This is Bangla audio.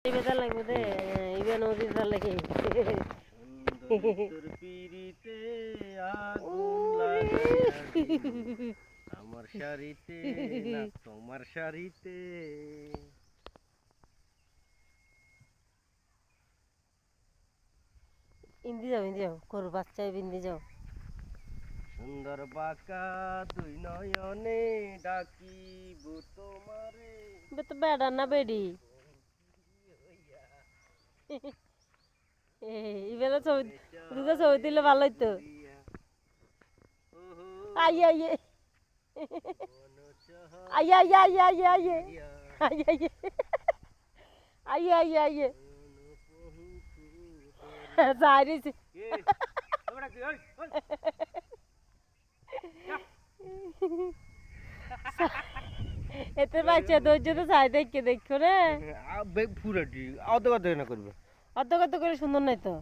বেদা লাগবে দে ইবে নদীর জাল লাগে তোর পিরিতে আগুন লাগাইয়া আমার শাড়িতে না তোমার শাড়িতে ইন্দি যাও করু বাচ্চা ইন্দি যাও সুন্দর বাঁকা দুই নয়নে ডাকিব তোমারে বে তো বেড়া না বেডি ইবেলা ছবি দুটো ছবি দিলে ভালো হইতো আইয়ে আইয়ে আইয়ে আইয়ে আইয়ে আইয়ে আইয়ে আইয়ে আইয়ে আইয়ে আইয়ে আইয়ে সারিস এতে বাচ্চা ধৈর্য তো চাই দেখো রে পুরাটি অত কথা না করবে অত কত করে সুন্দর নাই তো